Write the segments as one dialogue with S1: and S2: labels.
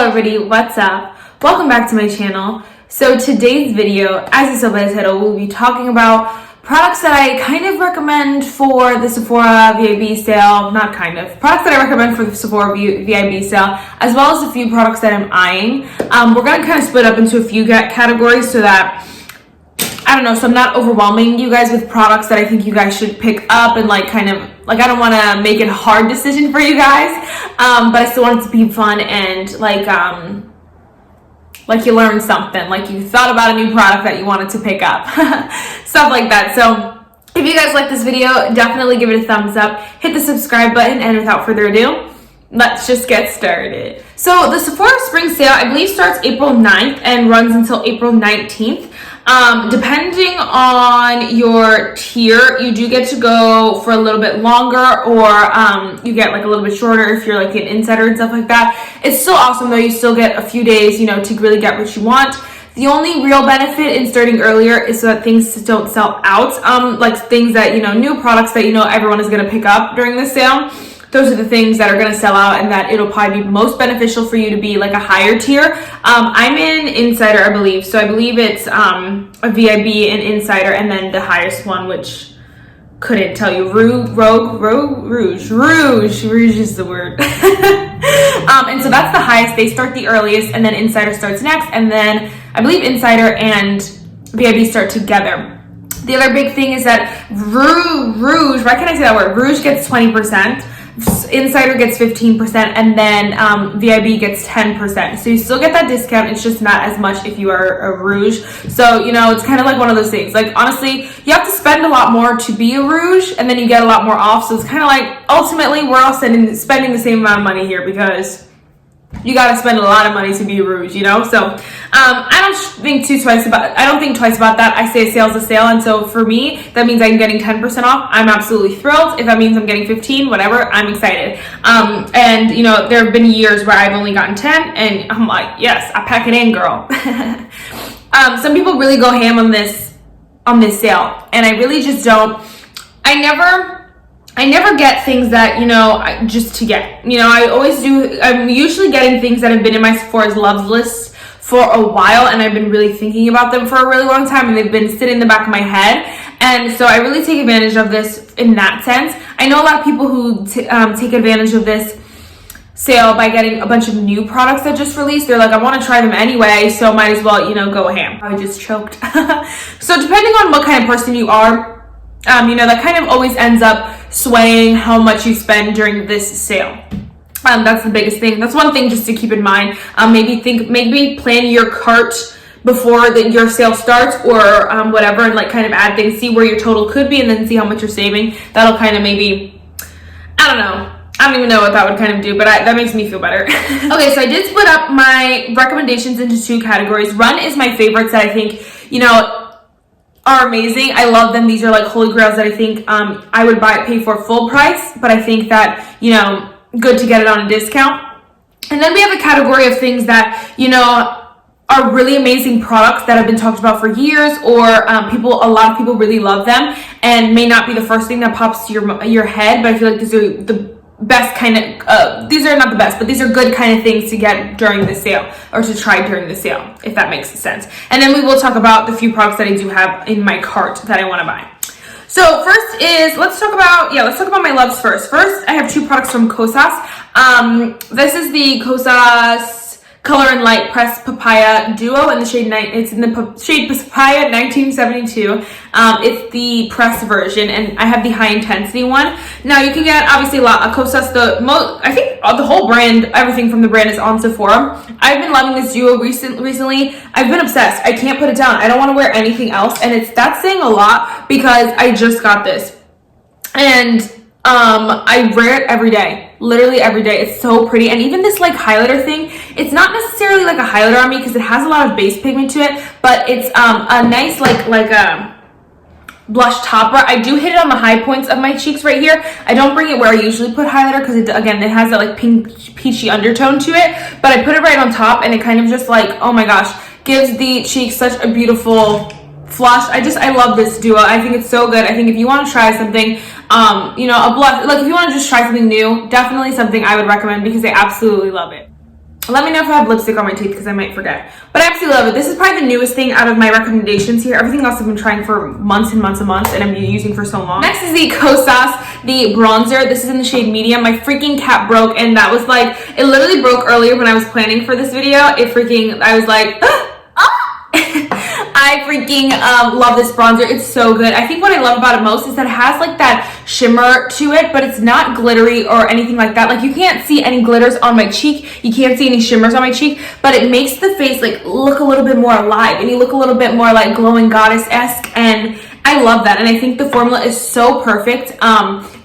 S1: everybody, what's up? Welcome back to my channel. So today's video, as you saw by the title, we'll be talking about products that I kind of recommend for the Sephora VIB sale. Products that I recommend for the Sephora VIB sale, as well as a few products that I'm eyeing. We're going to kind of split up into a few categories so that so I'm not overwhelming you guys with products that I think you guys should pick up and I don't want to make it a hard decision for you guys, but I still want it to be fun and you learned something, like you thought about a new product that you wanted to pick up, stuff like that. So if you guys like this video, definitely give it a thumbs up, hit the subscribe button, and without further ado, let's just get started. So the Sephora Spring Sale, I believe, starts April 9th and runs until April 19th. Depending on your tier, you do get to go for a little bit longer, or you get a little bit shorter if you're an insider and stuff like that. It's still awesome though. You still get a few days, to really get what you want. The only real benefit in starting earlier is so that things don't sell out. Things that, new products that everyone is going to pick up during the sale. Those are the things that are going to sell out, and that it'll probably be most beneficial for you to be a higher tier. I'm in Insider, I believe. So I believe it's a VIB and Insider, and then the highest one, which couldn't tell you. Rouge is the word. And so that's the highest. They start the earliest, and then Insider starts next, and then I believe Insider and VIB start together. The other big thing is that Rouge, why can't I say that word? Rouge gets 20%. Insider gets 15%, and then VIB gets 10%. So you still get that discount. It's just not as much if you are a Rouge. So, it's kind of like one of those things. Honestly, you have to spend a lot more to be a Rouge, and then you get a lot more off. So it's kind of ultimately, we're all spending the same amount of money here, because you got to spend a lot of money to be a Rouge, So I don't think twice about that. I say a sale's a sale, and so for me, that means I'm getting 10% off. I'm absolutely thrilled. If that means I'm getting 15, whatever, I'm excited. And there have been years where I've only gotten 10, and I'm like, yes, I pack it in, girl. Some people really go ham on this sale, and I really just don't. I never get things that, just to get. I always do. I'm usually getting things that have been in my Sephora's love list for a while, and I've been really thinking about them for a really long time, and they've been sitting in the back of my head. And so I really take advantage of this in that sense. I know a lot of people who take advantage of this sale by getting a bunch of new products that just released. They're like, I want to try them anyway, so might as well, go ham. I just choked. So depending on what kind of person you are, that kind of always ends up swaying how much you spend during this sale. That's the biggest thing. That's one thing just to keep in mind. Maybe plan your cart before your sale starts, or whatever, and kind of add things, see where your total could be, and then see how much you're saving. That'll kind of maybe, I don't even know what that would kind of do, but that makes me feel better. Okay, so I did split up my recommendations into two categories. Run is my favorites that I think, are amazing. I love them. These are holy grails that I think I would pay for full price, but I think that, good to get it on a discount. And then we have a category of things that, are really amazing products that have been talked about for years, or a lot of people really love them and may not be the first thing that pops to your head, but I feel like these are the best kind of, these are not the best, but these are good kind of things to get during the sale, or to try during the sale, if that makes sense. And then we will talk about the few products that I do have in my cart that I want to buy. So first is, let's talk about my loves first. First, I have two products from Kosas. This is the Kosas Color and Light Pressed Papaya Duo in the shade it's in the shade Papaya 1972. It's the pressed version, and I have the high intensity one. Now you can get obviously a lot of Kosas. I think the whole brand, everything from the brand is on Sephora. I've been loving this duo recently. I've been obsessed. I can't put it down. I don't want to wear anything else, and that's saying a lot, because I just got this, and I wear it every day, literally every day. It's so pretty. And even this highlighter thing, it's not necessarily a highlighter on me, because it has a lot of base pigment to it, but it's a nice a blush topper. I do hit it on the high points of my cheeks right here. I don't bring it where I usually put highlighter, because it has that pink peachy undertone to it, but I put it right on top, and it kind of just oh my gosh, gives the cheeks such a beautiful flush. I love this duo. I think it's so good. I think if you want to try something, a blush, if you want to just try something new, definitely something I would recommend, because I absolutely love it. Let me know if I have lipstick on my teeth because I might forget. But I absolutely love it. This is probably the newest thing out of my recommendations here. Everything else I've been trying for months and months and months, and I'm using for so long. Next is the Kosas, the bronzer. This is in the shade medium. My freaking cap broke, and that was like, it literally broke earlier when I was planning for this video. I was like, I freaking love this bronzer. It's so good. I think what I love about it most is that it has like that shimmer to it, but it's not glittery or anything like that. Like you can't see any glitters on my cheek. You can't see any shimmers on my cheek, but it makes the face like look a little bit more alive, and you look a little bit more like glowing goddess-esque, and I love that. And I think the formula is so perfect.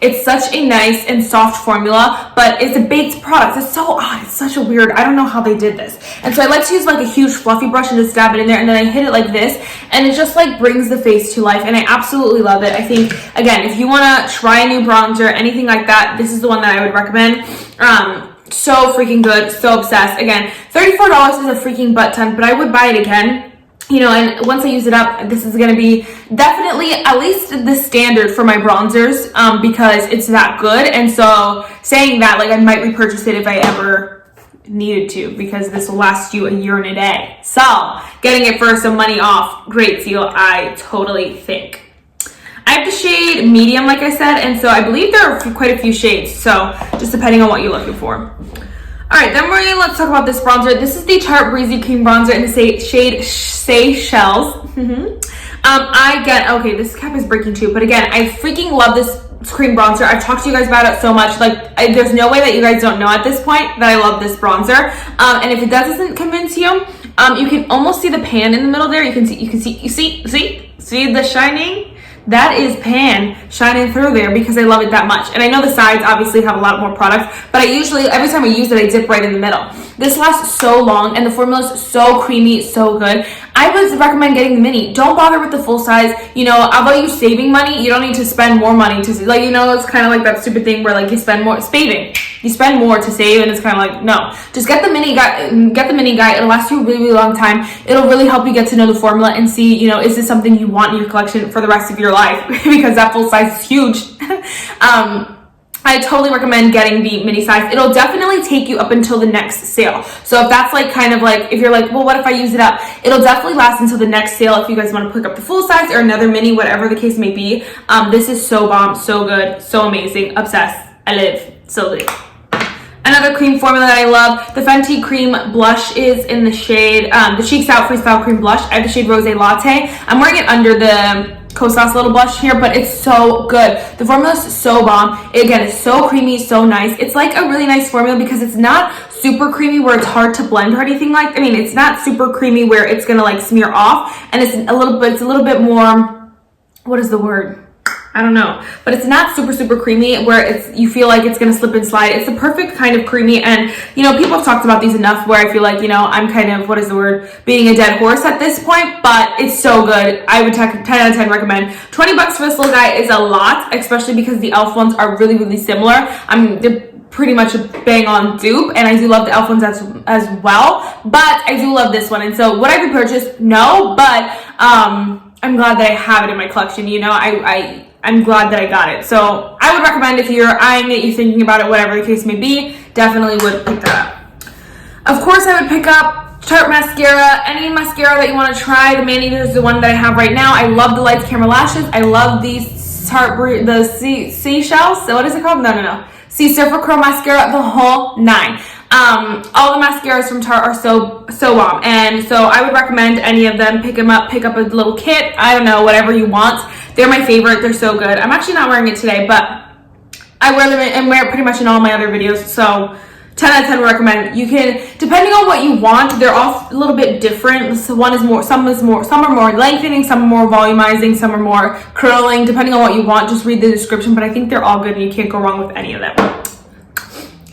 S1: It's such a nice and soft formula, but it's a baked product. It's so odd. It's such a weird, I don't know how they did this. And so I like to use like a huge fluffy brush and just dab it in there, and then I hit it like this, and it just like brings the face to life, and I absolutely love it. I think, again, if you want to try a new bronzer, anything like that, this is the one that I would recommend. So freaking good, so obsessed. Again, $34 is a freaking butt ton, but I would buy it again. You know, and once I use it up, this is going to be definitely at least the standard for my bronzers, because it's that good. And so saying that, like, I might repurchase it if I ever needed to, because this will last you a year and a day. So getting it for some money off, great deal, I totally think. I have the shade medium, like I said, and so I believe there are quite a few shades, so just depending on what you're looking for. All right, then let's talk about this bronzer. This is the Tarte Breezy Cream Bronzer in the shade Seychelles. Okay, this cap is breaking too, but again, I freaking love this cream bronzer. I've talked to you guys about it so much. Like, there's no way that you guys don't know at this point that I love this bronzer. And if it doesn't convince you, you can almost see the pan in the middle there. You see the shining? That is pan shining through there because I love it that much. And I know the sides obviously have a lot more products, but I usually, every time I use it, I dip right in the middle. This lasts so long, and the formula is so creamy, so good. I would recommend getting the mini. Don't bother with the full size. You know, although you're saving money, you don't need to spend more money to, like, you know, it's kind of like that stupid thing where, like, you spend more, saving. You spend more to save, and it's kind of like, no. Just get the mini guy. It'll last you a really, really long time. It'll really help you get to know the formula and see, you know, is this something you want in your collection for the rest of your life? Because that full size is huge. I totally recommend getting the mini size. It'll definitely take you up until the next sale. So if that's like kind of like, if you're like, well, what if I use it up? It'll definitely last until the next sale if you guys want to pick up the full size or another mini, whatever the case may be. This is so bomb, so good, so amazing, obsessed. I live, so live. Another cream formula that I love, the Fenty cream blush is in the shade, the Cheeks Out Freestyle Cream Blush. I have the shade Rose Latte. I'm wearing it under the Kosas little blush here, but it's so good. The formula is so bomb. Again, it's so creamy, so nice. It's like a really nice formula because it's not super creamy where it's hard to blend or anything like, I mean, it's not super creamy where it's gonna like smear off, and it's a little bit more, what is the word? I don't know, but it's not super creamy where you feel like it's gonna slip and slide. It's the perfect kind of creamy, and you know, people have talked about these enough where I feel like, you know, I'm kind of, what is the word, beating a dead horse at this point, but it's so good. I would 10 out of 10 recommend. 20 bucks for this little guy is a lot, especially because the e.l.f. ones are really similar. They're pretty much a bang on dupe, and I do love the e.l.f. ones as well, but I do love this one. And so would I repurchase? No, but I'm glad that I have it in my collection. You know, I'm glad that I got it. So I would recommend, if you're eyeing it, you're thinking about it, whatever the case may be, definitely would pick that up. Of course, I would pick up Tarte mascara. Any mascara that you want to try. The Maneater is the one that I have right now. I love the Lights Camera Lashes. I love these Tarte, the Seychelles. So what is it called? No. Sephora Curl Mascara, the whole 9. All the mascaras from Tarte are so bomb, and so I would recommend any of them. Pick them up, pick up a little kit, I don't know, whatever you want. They're my favorite. They're so good. I'm actually not wearing it today, but I wear them and wear it pretty much in all my other videos, so 10 out of 10 would recommend. You can, depending on what you want, they're all a little bit different. So some are more lengthening, some are more volumizing, some are more curling, depending on what you want. Just read the description, but I think they're all good and you can't go wrong with any of them.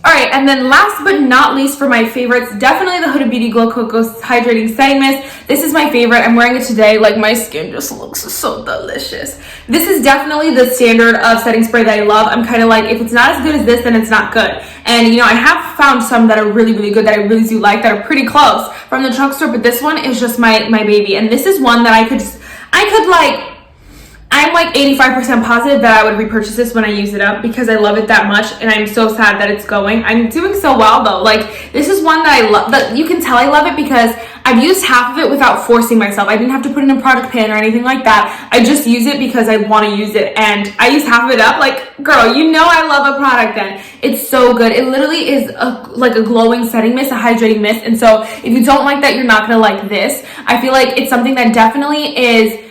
S1: All right, and then last but not least for my favorites, definitely the Huda Beauty Glow Coco Hydrating Setting Mist. This is my favorite. I'm wearing it today. Like, my skin just looks so delicious. This is definitely the standard of setting spray that I love. I'm kind of like, if it's not as good as this, then it's not good. And, you know, I have found some that are really good that I really do like, that are pretty close from the drugstore, but this one is just my baby. And this is one that I I'm like 85% positive that I would repurchase this when I use it up because I love it that much, and I'm so sad that it's going. I'm doing so well though. Like, this is one that I love, that you can tell I love it because I've used half of it without forcing myself. I didn't have to put in a product pan or anything like that. I just use it because I want to use it, and I use half of it up. Like, girl, you know I love a product then. It's so good. It literally is like a glowing setting mist, a hydrating mist, and so if you don't like that, you're not gonna like this. I feel like it's something that definitely is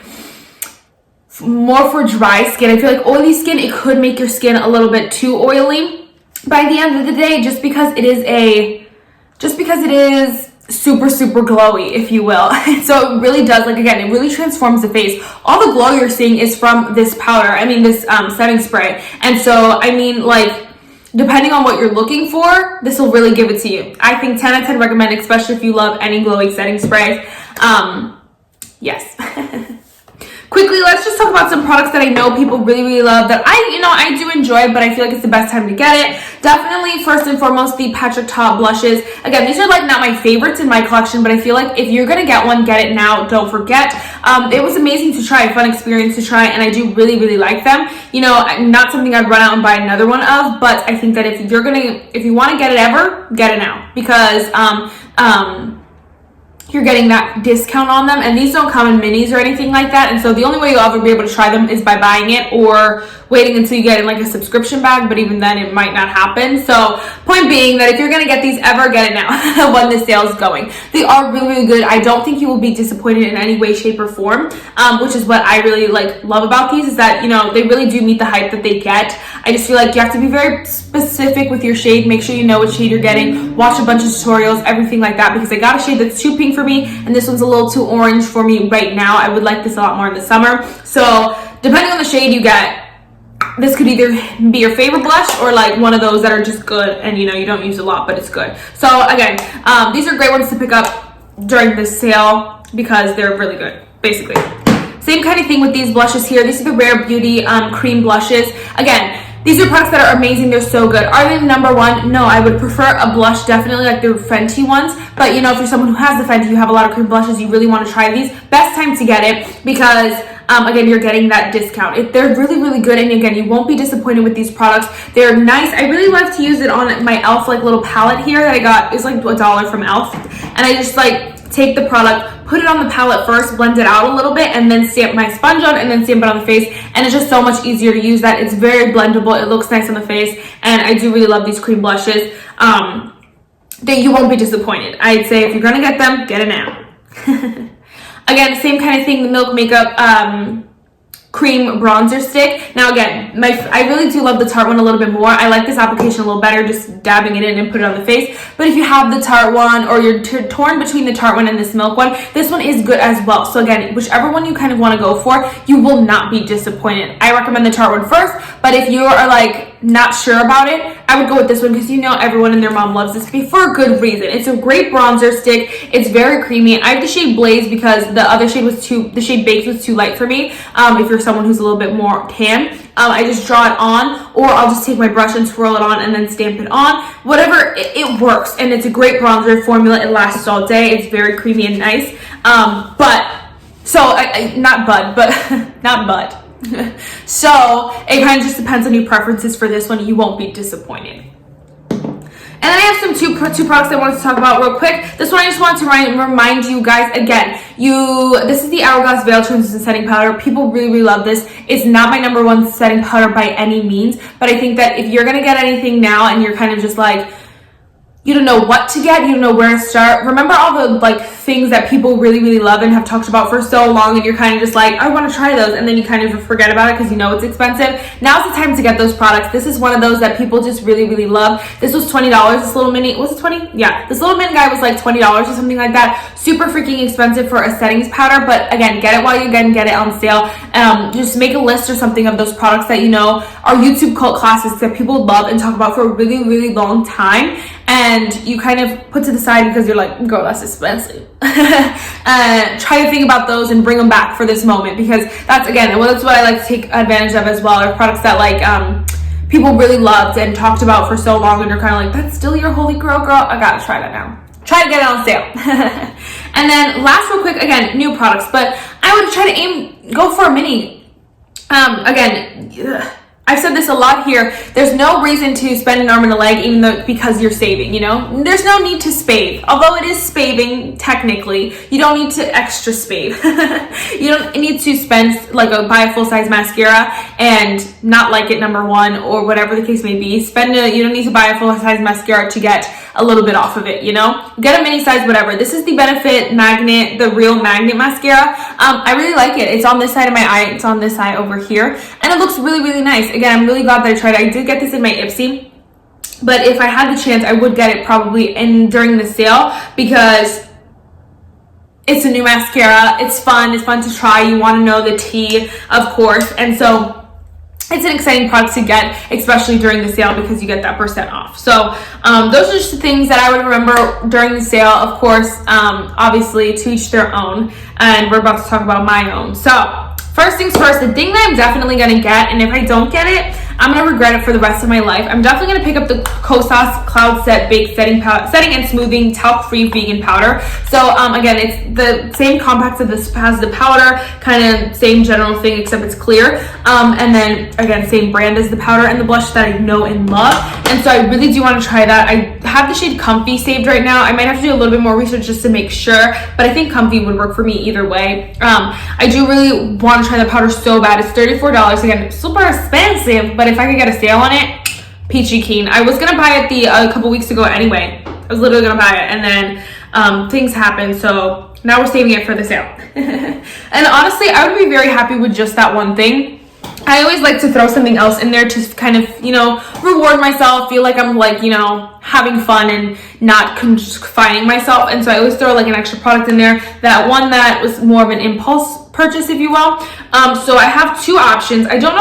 S1: more for dry skin. I feel like oily skin, it could make your skin a little bit too oily by the end of the day, just because it is super glowy, if you will. So it really does, like, again, it really transforms the face. All the glow you're seeing is from this powder, this setting spray. And so, like, depending on what you're looking for, this will really give it to you. I think 10 out of 10 recommend, especially if you love any glowing setting spray. Yes. Quickly, let's just talk about some products that I know people really love that I do enjoy, but I feel like it's the best time to get it. Definitely, first and foremost, the Patrick Ta blushes. Again, these are like not my favorites in my collection, but I feel like if you're gonna get one, get it now. Don't forget. It was amazing to try, a fun experience to try, and I do really like them. Not something I'd run out and buy another one of, but I think that if you want to get it ever, get it now, because you're getting that discount on them, and these don't come in minis or anything like that, and so the only way you'll ever be able to try them is by buying it or waiting until you get in like a subscription bag, but even then it might not happen. So point being that if you're gonna get these ever, get it now when the sale is going. They are really good. I don't think you will be disappointed in any way, shape, or form, which is what I really love about these, is that they really do meet the hype that they get. I just feel like you have to be very specific with your shade. Make sure you know what shade you're getting, watch a bunch of tutorials, everything like that, because I got a shade that's too pink for me, and this one's a little too orange for me right now. I would like this a lot more in the summer. So depending on the shade you get, this could either be your favorite blush or like one of those that are just good and you don't use a lot, but it's good. So again, these are great ones to pick up during this sale because they're really good, basically. Same kind of thing with these blushes here. These are the Rare Beauty cream blushes. Again, these are products that are amazing. They're so good. Are they the number one? No, I would prefer a blush, definitely like the Fenty ones. But if you're someone who has the Fenty, you have a lot of cream blushes, you really want to try these, best time to get it because again, you're getting that discount. They're really good, and again, you won't be disappointed with these products. They're nice. I really love to use it on my e.l.f. like little palette here that I got. It's like $1 from e.l.f. and I just take the product, put it on the palette first, blend it out a little bit, and then stamp my sponge on, and then stamp it on the face, and it's just so much easier to use that. It's very blendable. It looks nice on the face, and I do really love these cream blushes. That you won't be disappointed. I'd say if you're gonna get them, get it now. Again, same kind of thing, the Milk Makeup cream bronzer stick. Now again, I really do love the Tarte one a little bit more. I like this application a little better, just dabbing it in and put it on the face. But if you have the Tarte one, or you're torn between the Tarte one and this Milk one, this one is good as well. So again, whichever one you kind of want to go for, you will not be disappointed. I recommend the Tarte one first, but if you are not sure about it, I would go with this one because everyone and their mom loves this for a good reason. It's a great bronzer stick. It's very creamy. I have the shade Blaze because the other shade the shade Baked was too light for me. If you're someone who's a little bit more tan, I just draw it on, or I'll just take my brush and swirl it on and then stamp it on. Whatever, it works, and it's a great bronzer formula. It lasts all day. It's very creamy and nice. So it kind of just depends on your preferences for this one. You won't be disappointed. And then I have two products I wanted to talk about real quick. This one I just want to remind you guys again. This is the Hourglass Veil Translucent Setting Powder. People really love this. It's not my number one setting powder by any means, but I think that if you're gonna get anything now and you're kind of just you don't know what to get, you don't know where to start, remember all the things that people really love and have talked about for so long, and you're kind of just I want to try those, and then you kind of forget about it because it's expensive. Now's the time to get those products. This is one of those that people just really love. This was $20. This little mini, was it 20? Yeah, this little mini guy was $20 or something like that. Super freaking expensive for a settings powder, but again, get it while you can get it on sale. Just make a list or something of those products that are YouTube cult classics that people love and talk about for a really long time, and you kind of put to the side because you're girl, that's expensive. Try to think about those and bring them back for this moment, because that's what I like to take advantage of as well, are products that people really loved and talked about for so long, and you're kind of that's still your holy grail, girl. I gotta try that now. Try to get it on sale. And then last real quick, again, new products, but I would try to go for a mini. Again, I've said this a lot here. There's no reason to spend an arm and a leg, even though because you're saving, you know? There's no need to spave. Although it is spaving, technically, you don't need to extra spave. You don't need to spend, like, buy a full-size mascara and not like it, number one, or whatever the case may be. You don't need to buy a full-size mascara to get a little bit off of it, you know? Get a mini size, whatever. This is the Benefit Magnet, the Real Magnet Mascara. I really like it. It's on this side of my eye. It's on this eye over here. And it looks really, really nice. Again, I'm really glad that I tried it. I did get this in my Ipsy. But if I had the chance, I would get it probably during the sale because it's a new mascara. It's fun. It's fun to try. You want to know the tea, of course. And so it's an exciting product to get, especially during the sale because you get that % off. So those are just the things that I would remember during the sale. Of course, obviously to each their own. And we're about to talk about my own. So first things first, the thing that I'm definitely going to get, and if I don't get it, I'm going to regret it for the rest of my life. I'm definitely going to pick up the Kosas Cloud Set Baked Setting and Smoothing Talc-Free Vegan Powder. So, again, it's the same compact as this has the powder, kind of same general thing, except it's clear. And then, again, same brand as the powder and the blush that I know and love. And so I really do want to try that. I have the shade Comfy saved right now. I might have to do a little bit more research just to make sure, but I think Comfy would work for me either way. I do really want to try the powder so bad. It's $34. Again, super expensive, but if I could get a sale on it, peachy keen. I was gonna buy it a couple weeks ago anyway. I was literally gonna buy it, and then things happened, so now we're saving it for the sale. And honestly, I would be very happy with just that one thing. I always like to throw something else in there to kind of, you know, reward myself, feel like I'm, like, you know, having fun and not confining myself. And so I always throw like an extra product in there. That one that was more of an impulse purchase, if you will. So I have two options. I don't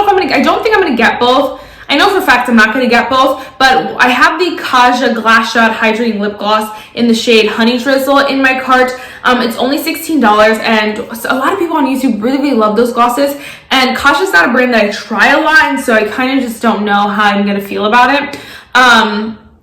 S1: think I'm gonna get both. I know for a fact I'm not gonna get both, but I have the Kaja Glass Shot Hydrating Lip Gloss in the shade Honey Drizzle in my cart. It's only $16, and a lot of people on YouTube really, really love those glosses. And Kaja's not a brand that I try a lot, and so I kind of just don't know how I'm gonna feel about it.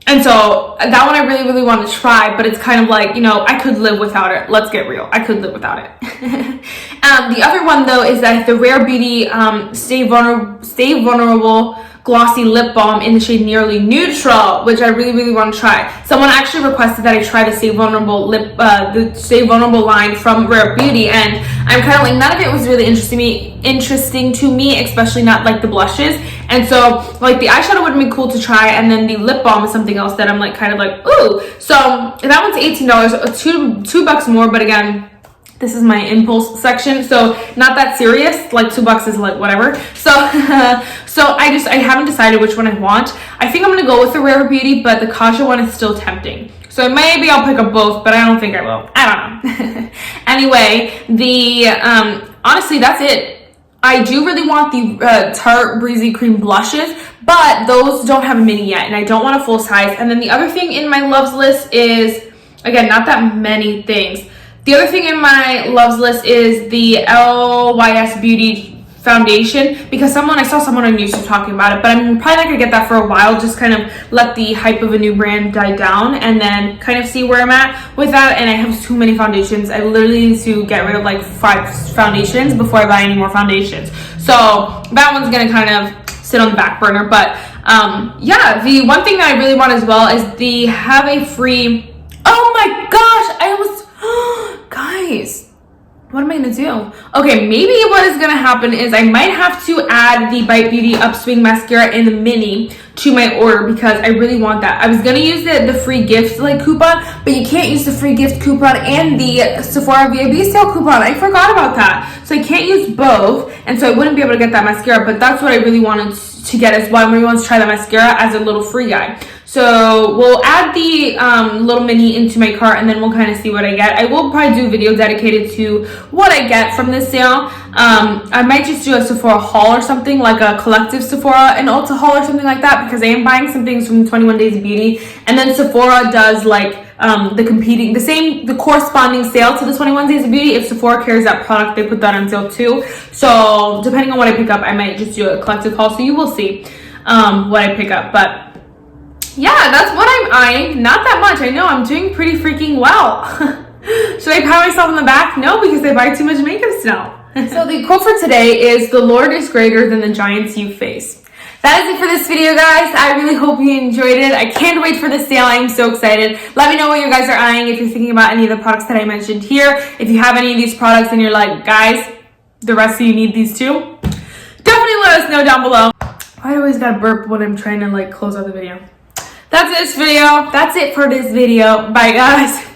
S1: And so that one I really, really want to try, but it's kind of like, you know, I could live without it. Let's get real. I could live without it. The other one, though, is that the Rare Beauty Stay Vulnerable Glossy Lip Balm in the shade Nearly Neutral, which I really, really want to try. Someone actually requested that I try the Stay Vulnerable line from Rare Beauty, and I'm kind of like, none of it was really interesting to me, especially not like the blushes. And so like the eyeshadow would have been cool to try, and then the lip balm is something else that I'm like kind of like, ooh. So that one's $18, $2 more, but again, this is my impulse section, so not that serious. Like $2 is like whatever. So I haven't decided which one I want. I think I'm gonna go with the Rare Beauty, but the Kaja one is still tempting. So maybe I'll pick up both, but I don't think I will. I don't know. Anyway, honestly, that's it. I do really want the Tarte Breezy Cream blushes, but those don't have a mini yet, and I don't want a full size. And then the other thing in my loves list is, again, not that many things. The other thing in my loves list is the LYS Beauty foundation, because I saw someone on YouTube talking about it, but I'm probably not gonna get that for a while. Just kind of let the hype of a new brand die down and then kind of see where I'm at with that. And I have too many foundations. I literally need to get rid of like 5 foundations before I buy any more foundations. So that one's gonna kind of sit on the back burner. But yeah, the one thing that I really want as well is the have a free, oh my gosh, guys, what am I gonna do? Okay, maybe what is gonna happen is I might have to add the Bite Beauty Upswing Mascara in the mini to my order, because I really want that. I was gonna use the free gift like coupon, but you can't use the free gift coupon and the Sephora Vib sale coupon. I forgot about that. So I can't use both, and so I wouldn't be able to get that mascara, but that's what I really wanted to get as well. I really want to try that mascara as a little free guy. So we'll add the little mini into my cart, and then we'll kind of see what I get. I will probably do a video dedicated to what I get from this sale. I might just do a Sephora haul or something, like a collective Sephora and Ulta haul or something like that, because I am buying some things from 21 Days of Beauty, and then Sephora does like the corresponding sale to the 21 Days of Beauty. If Sephora carries that product, they put that on sale too. So depending on what I pick up, I might just do a collective haul. So you will see what I pick up, but yeah, that's what I'm eyeing. Not that much. I know I'm doing pretty freaking well. Should I pat myself on the back? No, because I buy too much makeup still. So the quote for today is, "The Lord is greater than the giants you face." That is it for this video, guys. I really hope you enjoyed it. I can't wait for the sale. I'm so excited. Let me know what you guys are eyeing, if you're thinking about any of the products that I mentioned here. If you have any of these products and you're like, guys, the rest of you need these too, definitely let us know down below. I always gotta burp when I'm trying to like close out the video. That's it for this video. Bye, guys.